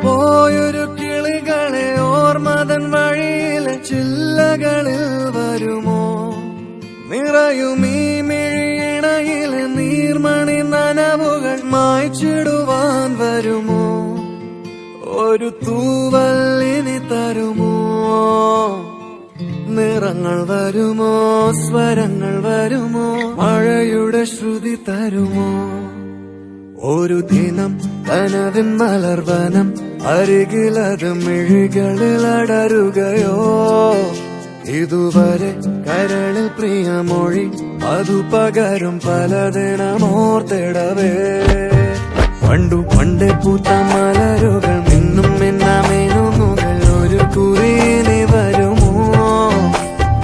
പോയൊരു കിളികളെ ഓർമ്മതൻ വഴിയിലെ ചില്ലകളിൽ വരുമോ? നിറയും ഈ മിഴിയിണയിലെ നീർമണി നനവുകൾ മായ്ച്ചിടുവാൻ വരുമോ? ഒരു തൂവല്ലിനി തരുമോ? നിറങ്ങൾ വരുമോ? സ്വരങ്ങൾ വരുമോ? മഴയുടെ ശ്രുതി തരുമോ? ഒരു ദിനം കനവിൻ മലർവനം അരികിലത് മിഴികളിൽ അടരുകയോ? ഇതുവരെ കരളിൽ പ്രിയമൊഴി അതു പകരും പലതിനമോർത്തിടവേ. പണ്ടു പണ്ടേ പൂത്ത മലരുകൾ മിന്നും മിന്നമേനുകൾ ഒരു കുറിയിനി വരുമോ?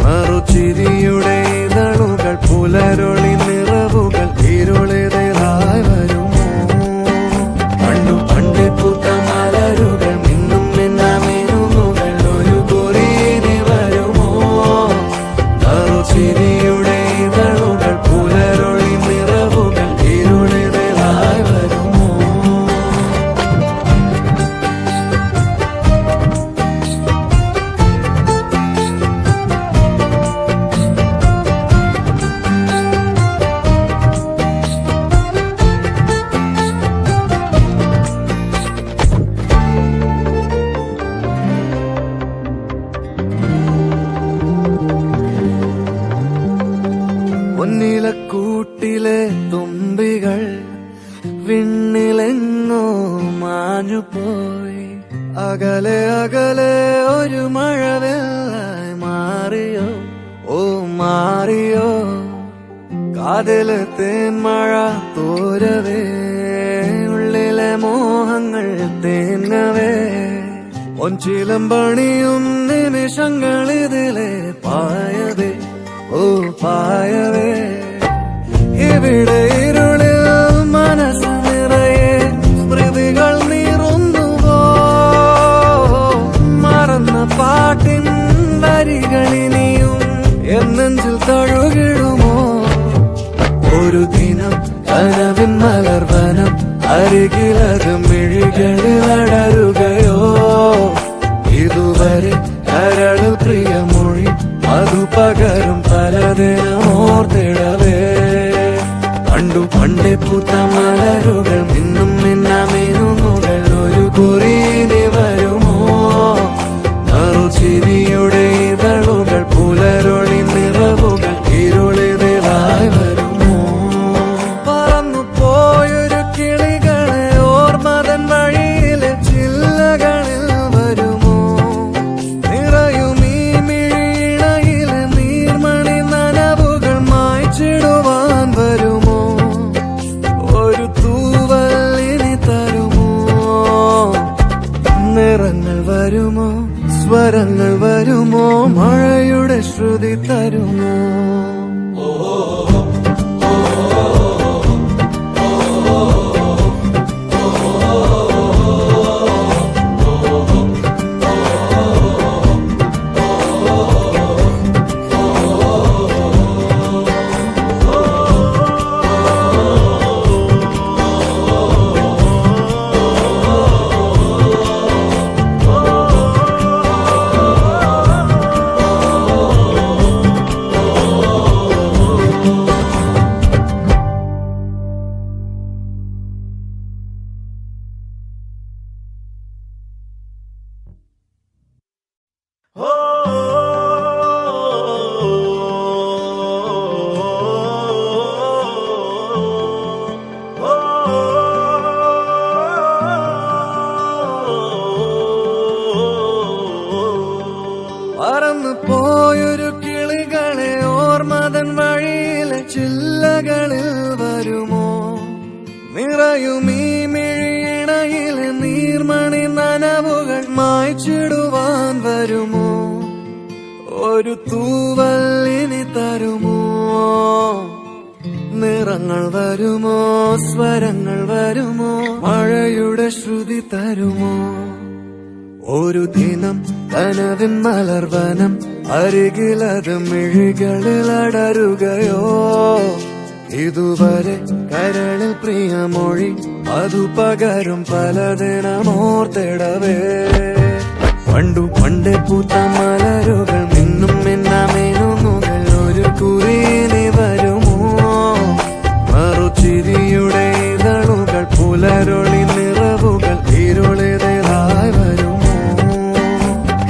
മറുചിരിയുടെ ഇതളുകൾ പുലരൊളി നിറവുകൾ ഇരുളിതായി വരുമോ? പണ്ടു പണ്ടേ പൂത്ത മലരുകൾ മിന്നും മിന്നമേനുകൾ ഒരു കുറിയിനി വരുമോ? മറുചിരിയുടെ ഇതളുകൾ പുലരൊളി നിറവുകൾ ഇരുളിതായി വരുമോ? പൊന്നിലക്കൂട്ടിലെ തുമ്പികൾ വിണ്ണിലെങ്ങോ മാഞ്ഞുപോയി. അകലെ അകലെ ഒരു മഴവെള്ളായി മാറിയോ? ഓ മാറിയോ? കാതിലെ തേന്മഴ തോരവേ, ഉള്ളിലെ മോഹങ്ങൾ തേങ്ങവേ. ഒഞ്ചിലമ്പണിയും നിമിഷങ്ങളിതിലെ പായവേ, ഓ പായവേ. ഇവിടെ ഇരുളിൽ മനസ്സ് നിറയെ സ്മൃതികൾ നീറുന്നുവോ? മറന്ന പാട്ടിൻ വരികളിനിയും എന്നെഞ്ചിൽ തഴുകിടുമോ? ഒരു ദിനം കനവിൻ മലർവനം അരികിലത് മിഴികളിൽ അടരുകയോ? ഇതുവരെ കരളിൽ പ്രിയമൊഴി അതു പകരും പലതിനമോർത്തിടവേ. പണ്ടു പണ്ടേ പൂത്ത മലരുകൾ മിന്നും മിന്നമേനുകൾ ഒരു കുറിയിനി വരുമോ? നറുചിരിയുടെ ഇതളുകൾ പുലരൊളി നിറവുകൾ ഇരുളിതായി വരുമോ? പറന്നു പോയൊരു കിളികളെ ഓർമ്മതൻ വഴിയിലെ ചില്ലകളിൽ വരുമോ? നിറയും ഈ മിഴിയിണയിലെ നീർമണി നനവുകൾ മായ്ച്ചിടുവാൻ വരുമോ? ഒരു തൂവല്ലിനി തരുമോ? നിറങ്ങൾ വരുമോ? സ്വരങ്ങൾ വരുമോ? മഴയുടെ ശ്രുതി തരുമോ? പറന്നു പോയൊരു കിളികളെ ഓർമ്മതൻ വഴിയിലെ ചില്ലകളിൽ വരുമോ? നിറയും ഈ മിഴിയിണയിലെ നീർമണി നനവുകൾ മായ്ച്ചിടുവാൻ വരുമോ? ഒരു തൂവല്ലിനി തരുമോ? നിറങ്ങൾ വരുമോ? സ്വരങ്ങൾ വരുമോ? മഴയുടെ ശ്രുതി തരുമോ? ഒരു ദിനം കനവിൻ മലർവനം അരികിലത് മിഴികളിൽ അടരുകയോ? ഇതുവരെ കരളിൽ പ്രിയമൊഴി അതു പകരും പലതിനമോർത്തിടവേ പണ്ടു പണ്ടേ പൂത്ത മലരുകൾ നിന്നും മിന്നാമേനുന്നുകൾ ഒരു കുറിയിനി വരുമോ മറുചിരിയുടെ ഇതളുകൾ പുലരൊളി നിറവുകൾ ഇരുളിതായി വരുമോ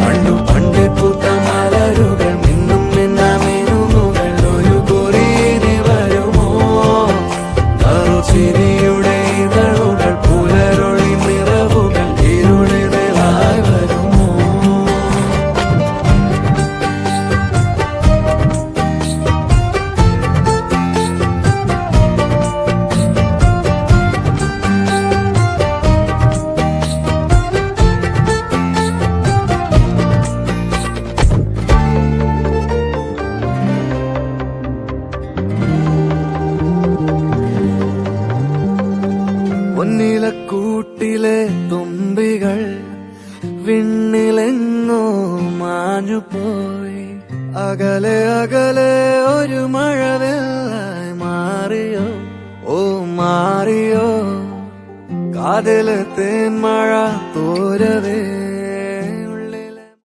പണ്ടു പണ്ടേ പൂത്ത മലരുകൾ നിന്നും മിന്നാമേനുന്നുകൾ ഒരു കുറിയിനി വരുമോ മറുചിരിയുടെ ഇതളുകൾ പുലരൊളി നിറവുകൾ ഇരുളിതായി വരുമോ പൊന്നിലക്കൂട്ടിലെ തുമ്പികൾ വിണ്ണിലെങ്ങോ മാഞ്ഞുപോയി അകലെ അകലെ ഒരു മഴവെള്ളായി മാറിയോ ഓ മാറിയോ കാതിലെ തേന്മഴ തോരവേ